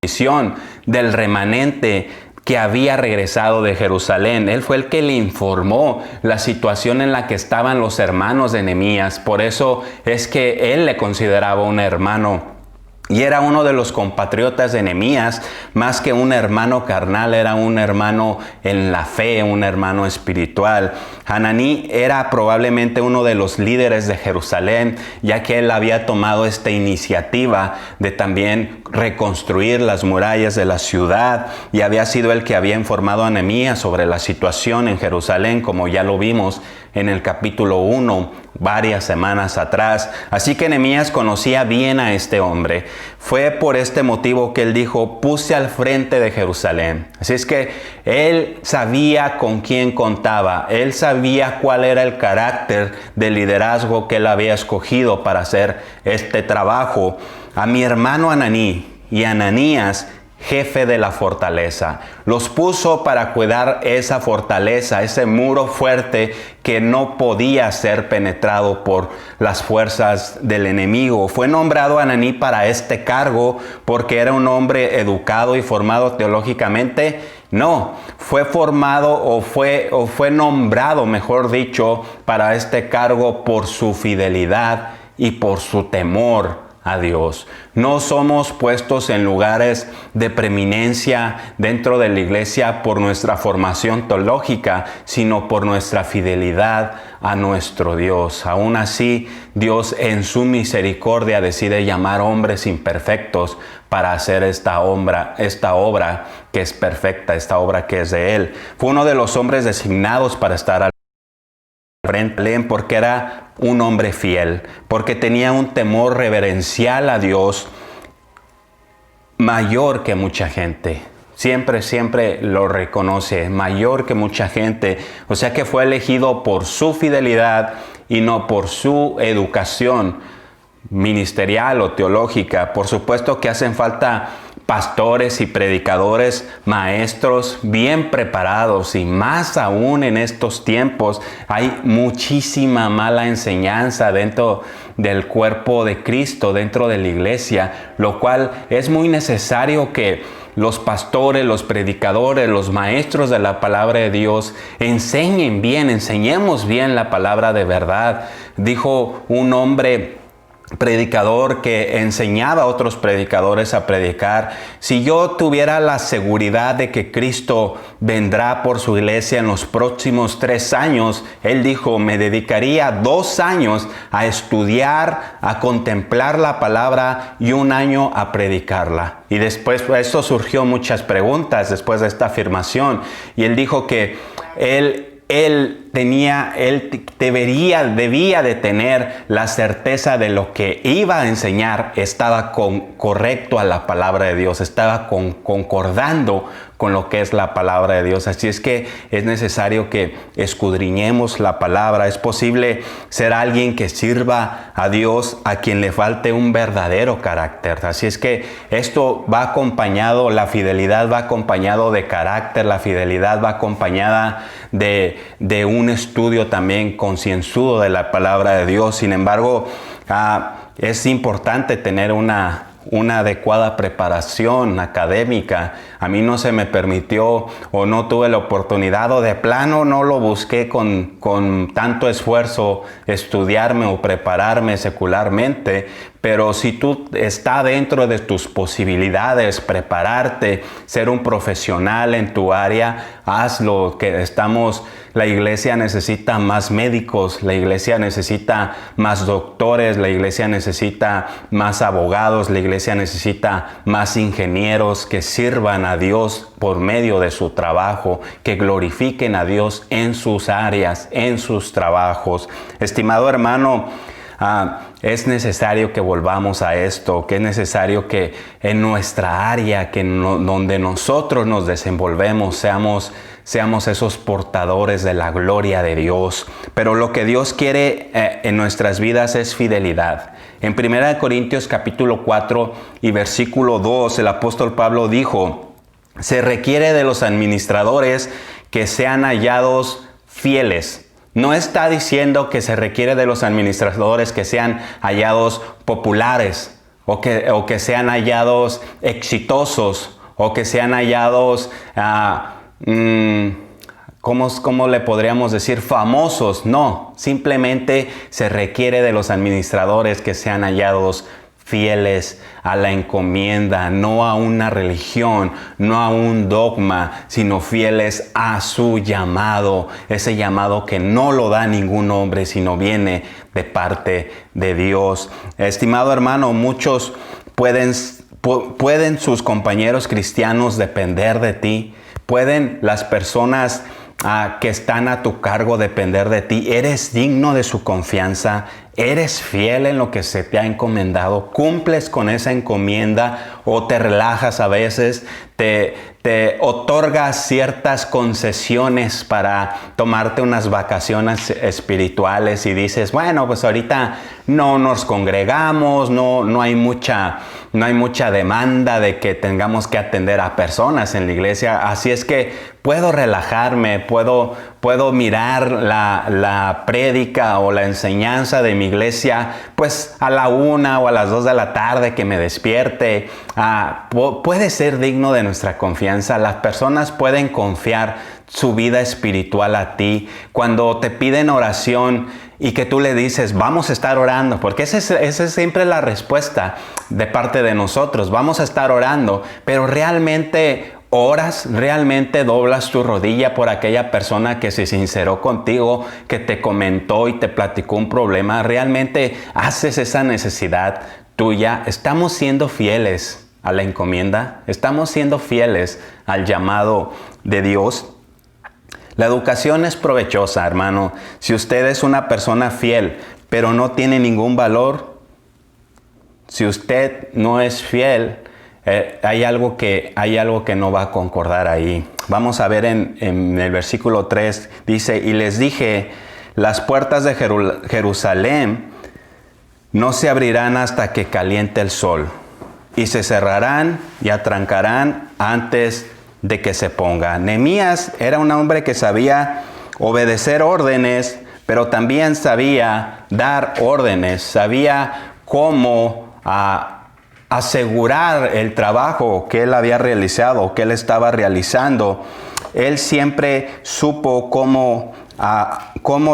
visión del remanente que había regresado de Jerusalén. Él fue el que le informó la situación en la que estaban los hermanos de Nehemías. Por eso es que él le consideraba un hermano. Y era uno de los compatriotas de Nehemías, más que un hermano carnal, era un hermano en la fe, un hermano espiritual. Hananí era probablemente uno de los líderes de Jerusalén, ya que él había tomado esta iniciativa de también reconstruir las murallas de la ciudad, y había sido el que había informado a Nehemías sobre la situación en Jerusalén, como ya lo vimos en el capítulo 1, varias semanas atrás. Así que Nehemías conocía bien a este hombre. Fue por este motivo que él dijo: puse al frente de Jerusalén. Así es que él sabía con quién contaba. Él sabía cuál era el carácter de liderazgo que él había escogido para hacer este trabajo. A mi hermano Hananí y Ananías, jefe de la fortaleza, los puso para cuidar esa fortaleza, ese muro fuerte que no podía ser penetrado por las fuerzas del enemigo. Fue nombrado Hananí para este cargo porque era un hombre educado y formado teológicamente. No, fue formado o fue nombrado, mejor dicho, para este cargo por su fidelidad y por su temor a Dios. No somos puestos en lugares de preeminencia dentro de la iglesia por nuestra formación teológica, sino por nuestra fidelidad a nuestro Dios. Aún así, Dios en su misericordia decide llamar hombres imperfectos para hacer esta obra que es perfecta, esta obra que es de Él. Fue uno de los hombres designados para estar al frente, porque era un hombre fiel, porque tenía un temor reverencial a Dios mayor que mucha gente. Siempre lo reconoce, mayor que mucha gente. O sea que fue elegido por su fidelidad y no por su educación ministerial o teológica. Por supuesto que hacen falta pastores y predicadores, maestros bien preparados, y más aún en estos tiempos hay muchísima mala enseñanza dentro del cuerpo de Cristo, dentro de la iglesia, lo cual es muy necesario que los pastores, los predicadores, los maestros de la palabra de Dios enseñemos bien la palabra de verdad. Dijo un hombre predicador que enseñaba a otros predicadores a predicar: si yo tuviera la seguridad de que Cristo vendrá por su iglesia en los próximos 3 años, él dijo, me dedicaría 2 años a estudiar, a contemplar la palabra y 1 año a predicarla. Y después de esto surgió muchas preguntas después de esta afirmación, y él dijo que él debía de tener la certeza de lo que iba a enseñar estaba correcto a la palabra de Dios, estaba concordando con lo que es la palabra de Dios. Así es que es necesario que escudriñemos la palabra. Es posible ser alguien que sirva a Dios a quien le falte un verdadero carácter. Así es que esto va acompañado, la fidelidad va acompañado de carácter, la fidelidad va acompañada de un estudio también concienzudo de la palabra de Dios. Sin embargo, es importante tener una adecuada preparación académica. A mí no se me permitió, o no tuve la oportunidad, o de plano no lo busqué con tanto esfuerzo estudiarme o prepararme secularmente. Pero si tú está dentro de tus posibilidades prepararte, ser un profesional en tu área, hazlo. La iglesia necesita más médicos, la iglesia necesita más doctores, la iglesia necesita más abogados, la iglesia necesita más ingenieros que sirvan a Dios por medio de su trabajo, que glorifiquen a Dios en sus áreas, en sus trabajos. Estimado hermano, es necesario que volvamos a esto, que es necesario que en nuestra área, donde nosotros nos desenvolvemos, seamos esos portadores de la gloria de Dios. Pero lo que Dios quiere en nuestras vidas es fidelidad. En 1 Corintios capítulo 4 y versículo 2, el apóstol Pablo dijo: se requiere de los administradores que sean hallados fieles. No está diciendo que se requiere de los administradores que sean hallados populares o que sean hallados exitosos, o que sean hallados, ¿cómo le podríamos decir? Famosos. No, simplemente se requiere de los administradores que sean hallados fieles a la encomienda, no a una religión, no a un dogma, sino fieles a su llamado, ese llamado que no lo da ningún hombre, sino viene de parte de Dios. Estimado hermano, muchos pueden sus compañeros cristianos depender de ti, pueden las personas que están a tu cargo depender de ti. ¿Eres digno de su confianza? ¿Eres fiel en lo que se te ha encomendado? ¿Cumples con esa encomienda o te relajas a veces? ¿Te otorgas ciertas concesiones para tomarte unas vacaciones espirituales y dices, bueno, pues ahorita no nos congregamos, no hay mucha demanda de que tengamos que atender a personas en la iglesia, así es que puedo relajarme, puedo mirar la prédica o la enseñanza de mi iglesia pues a la 1 o a las 2 de la tarde que me despierte. Puede ser digno de nuestra confianza. Las personas pueden confiar su vida espiritual a ti. Cuando te piden oración y que tú le dices, vamos a estar orando, porque esa es siempre la respuesta de parte de nosotros, vamos a estar orando, pero realmente oras, realmente doblas tu rodilla por aquella persona que se sinceró contigo, que te comentó y te platicó un problema, realmente haces esa necesidad tuya. Estamos siendo fieles a la encomienda, estamos siendo fieles al llamado de Dios. La educación es provechosa, hermano. Si usted es una persona fiel, pero no tiene ningún valor, si usted no es fiel, hay algo que no va a concordar ahí. Vamos a ver en el versículo 3, dice, y les dije, las puertas de Jerusalén no se abrirán hasta que caliente el sol, y se cerrarán y atrancarán antes de que se ponga. Nehemías era un hombre que sabía obedecer órdenes, pero también sabía dar órdenes, sabía cómo asegurar el trabajo que él había realizado, que él estaba realizando. Él siempre supo cómo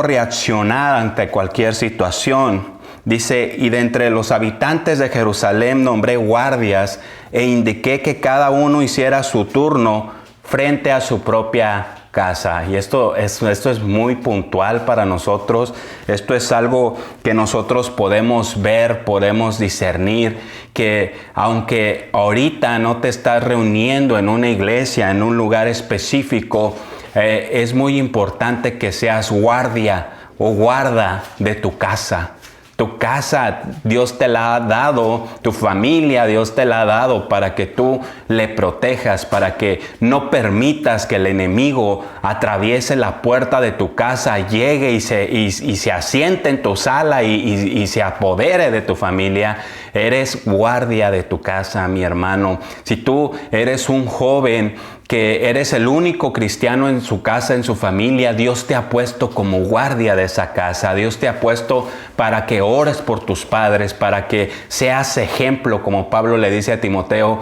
reaccionar ante cualquier situación. Dice, y de entre los habitantes de Jerusalén nombré guardias e indiqué que cada uno hiciera su turno frente a su propia casa. Y esto es muy puntual para nosotros. Esto es algo que nosotros podemos ver, podemos discernir, que aunque ahorita no te estás reuniendo en una iglesia, en un lugar específico, es muy importante que seas guardia o guarda de tu casa. Tu casa, Dios te la ha dado, tu familia, Dios te la ha dado para que tú le protejas, para que no permitas que el enemigo atraviese la puerta de tu casa, llegue y se asiente en tu sala y se apodere de tu familia. Eres guardia de tu casa, mi hermano. Si tú eres un joven que eres el único cristiano en su casa, en su familia, Dios te ha puesto como guardia de esa casa. Dios te ha puesto para que ores por tus padres, para que seas ejemplo, como Pablo le dice a Timoteo,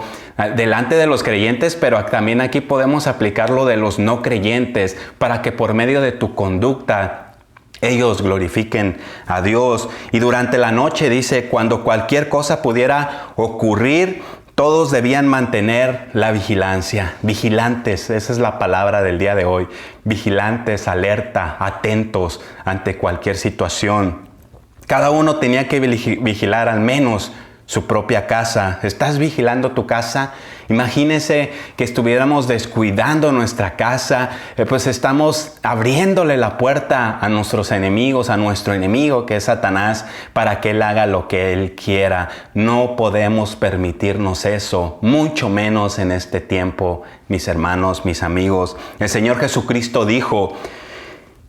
delante de los creyentes, pero también aquí podemos aplicarlo de los no creyentes, para que por medio de tu conducta ellos glorifiquen a Dios. Y durante la noche dice, cuando cualquier cosa pudiera ocurrir, todos debían mantener la vigilancia. Vigilantes, esa es la palabra del día de hoy. Vigilantes, alerta, atentos ante cualquier situación. Cada uno tenía que vigilar al menos su propia casa. ¿Estás vigilando tu casa? Imagínese que estuviéramos descuidando nuestra casa, pues estamos abriéndole la puerta a nuestros enemigos, a nuestro enemigo que es Satanás, para que él haga lo que él quiera. No podemos permitirnos eso, mucho menos en este tiempo, mis hermanos, mis amigos. El Señor Jesucristo dijo,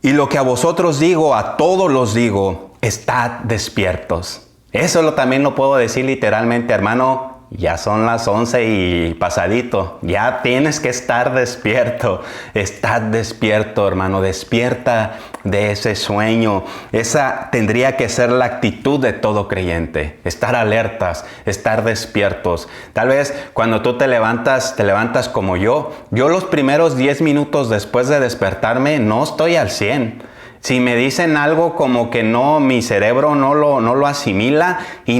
y lo que a vosotros digo, a todos los digo, estad despiertos. Eso también lo puedo decir literalmente, hermano. ya son las 11 y pasadito, ya tienes que estar despierto. Estás despierto, hermano, despierta de ese sueño. Esa tendría que ser la actitud de todo creyente, estar alertas, estar despiertos. Tal vez cuando tú te levantas como yo los primeros 10 minutos después de despertarme no estoy al 100. Si me dicen algo como que no, mi cerebro no lo asimila y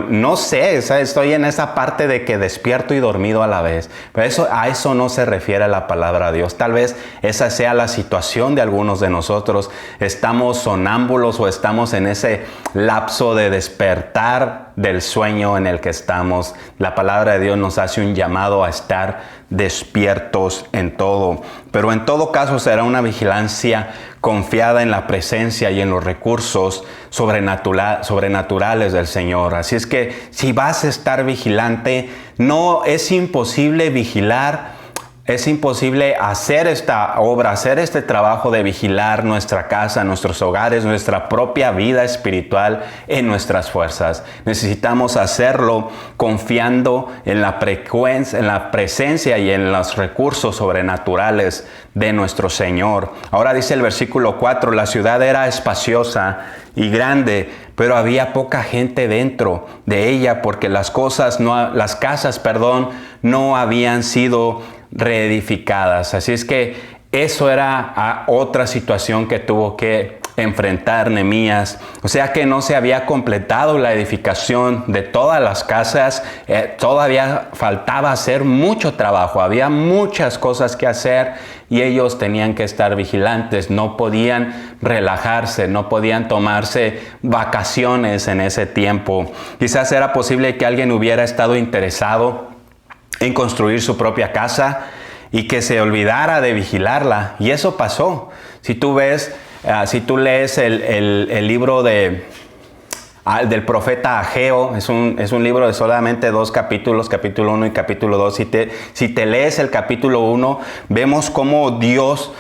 no sé, estoy en esa parte de que despierto y dormido a la vez. Pero a eso no se refiere la palabra de Dios. Tal vez esa sea la situación de algunos de nosotros. Estamos sonámbulos o estamos en ese lapso de despertar del sueño en el que estamos. La palabra de Dios nos hace un llamado a estar despiertos en todo. Pero en todo caso será una vigilancia confiada en la presencia y en los recursos sobrenaturales del Señor. Así es que si vas a estar vigilante, no es imposible vigilar. Es imposible hacer esta obra, hacer este trabajo de vigilar nuestra casa, nuestros hogares, nuestra propia vida espiritual en nuestras fuerzas. Necesitamos hacerlo confiando en la presencia y en los recursos sobrenaturales de nuestro Señor. Ahora dice el versículo 4, la ciudad era espaciosa y grande, pero había poca gente dentro de ella porque las casas no habían sido reedificadas. Así es que eso era otra situación que tuvo que enfrentar Nehemías. O sea que no se había completado la edificación de todas las casas. Todavía faltaba hacer mucho trabajo. Había muchas cosas que hacer y ellos tenían que estar vigilantes. No podían relajarse, no podían tomarse vacaciones en ese tiempo. Quizás era posible que alguien hubiera estado interesado en construir su propia casa y que se olvidara de vigilarla. Y eso pasó. Si tú lees el libro del profeta Ageo, es un libro de solamente 2 capítulos, capítulo 1 y capítulo 2. Si te lees el capítulo 1, vemos cómo Dios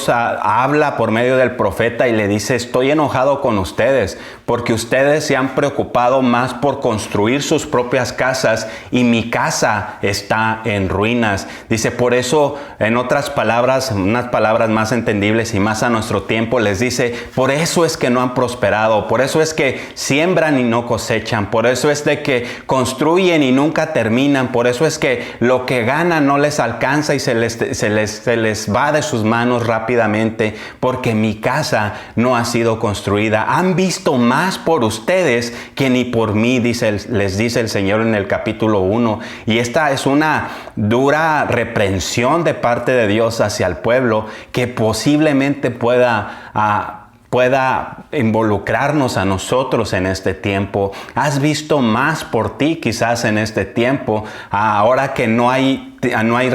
habla por medio del profeta y le dice: estoy enojado con ustedes porque ustedes se han preocupado más por construir sus propias casas y mi casa está en ruinas. Dice, por eso, en otras palabras, unas palabras más entendibles y más a nuestro tiempo, les dice, por eso es que no han prosperado, por eso es que siembran y no cosechan, por eso es de que construyen y nunca terminan, por eso es que lo que ganan no les alcanza y se les va de sus manos rápidamente, porque mi casa no ha sido construida. Han visto más por ustedes que ni por mí, les dice el Señor en el capítulo 1. Y esta es una dura reprensión de parte de Dios hacia el pueblo que posiblemente pueda involucrarnos a nosotros en este tiempo. Has visto más por ti quizás en este tiempo, ahora que no hay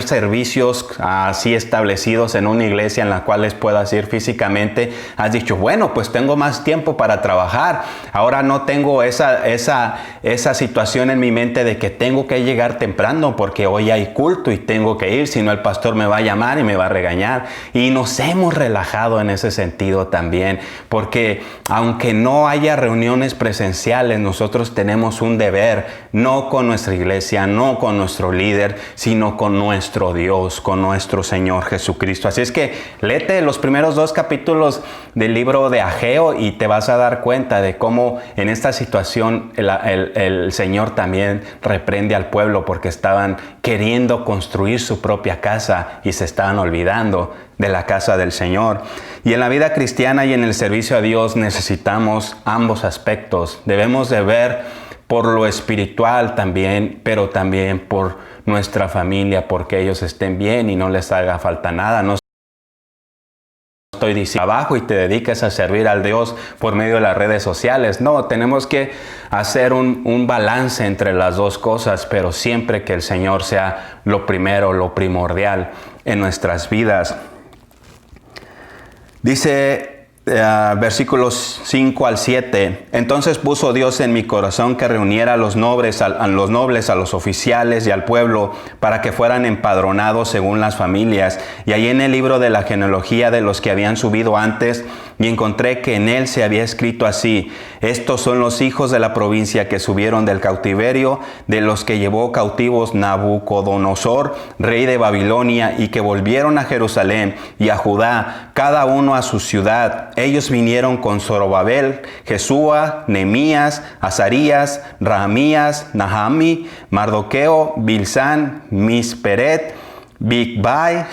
servicios así establecidos en una iglesia en la cual puedas ir físicamente. Has dicho, bueno, pues tengo más tiempo para trabajar. Ahora no tengo esa situación en mi mente de que tengo que llegar temprano porque hoy hay culto y tengo que ir, si no el pastor me va a llamar y me va a regañar. Y nos hemos relajado en ese sentido también, porque aunque no haya reuniones presenciales, nosotros tenemos un deber, no con nuestra iglesia, no con nuestro líder, sino con nuestro Dios, con nuestro Señor Jesucristo. Así es que léete los primeros 2 capítulos del libro de Ageo y te vas a dar cuenta de cómo en esta situación el Señor también reprende al pueblo porque estaban queriendo construir su propia casa y se estaban olvidando de la casa del Señor. Y en la vida cristiana y en el servicio a Dios necesitamos ambos aspectos. Debemos de ver por lo espiritual también, pero también por nuestra familia, porque ellos estén bien y no les haga falta nada. No estoy diciendo abajo y te dediques a servir al Dios por medio de las redes sociales. No, tenemos que hacer un balance entre las dos cosas, pero siempre que el Señor sea lo primero, lo primordial en nuestras vidas. Dice Versículos 5 al 7. Entonces puso Dios en mi corazón que reuniera a los nobles, a los oficiales y al pueblo para que fueran empadronados según las familias. Y allí en el libro de la genealogía de los que habían subido antes, y encontré que en él se había escrito así: estos son los hijos de la provincia que subieron del cautiverio, de los que llevó cautivos Nabucodonosor, rey de Babilonia, y que volvieron a Jerusalén y a Judá, cada uno a su ciudad. Ellos vinieron con Zorobabel, Jesúa, Nehemías, Azarías, Rahamías, Nahami, Mardoqueo, Bilsán, Misperet, Bigbai,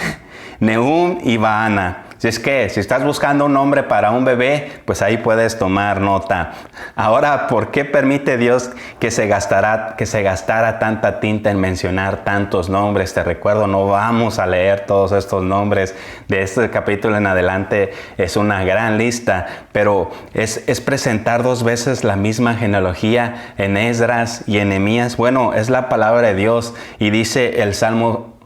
Nehum y Baana. Si es que, si estás buscando un nombre para un bebé, pues ahí puedes tomar nota. Ahora, ¿por qué permite Dios que se gastara tanta tinta en mencionar tantos nombres? Te recuerdo, no vamos a leer todos estos nombres de este capítulo en adelante. Es una gran lista, pero es presentar dos veces la misma genealogía en Esdras y en Nehemías. Bueno, es la palabra de Dios y dice el Salmo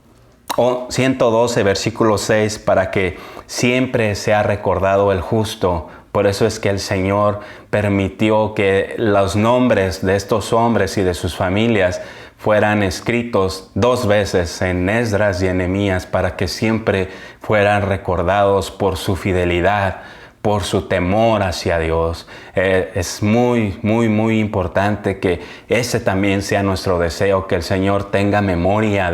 112, versículo 6, para que siempre sea recordado el justo. Por eso es que el Señor permitió que los nombres de estos hombres y de sus familias fueran escritos dos veces en Esdras y en Nehemías, para que siempre fueran recordados por su fidelidad, por su temor hacia Dios. Es muy, muy, muy importante que ese también sea nuestro deseo, que el Señor tenga memoria de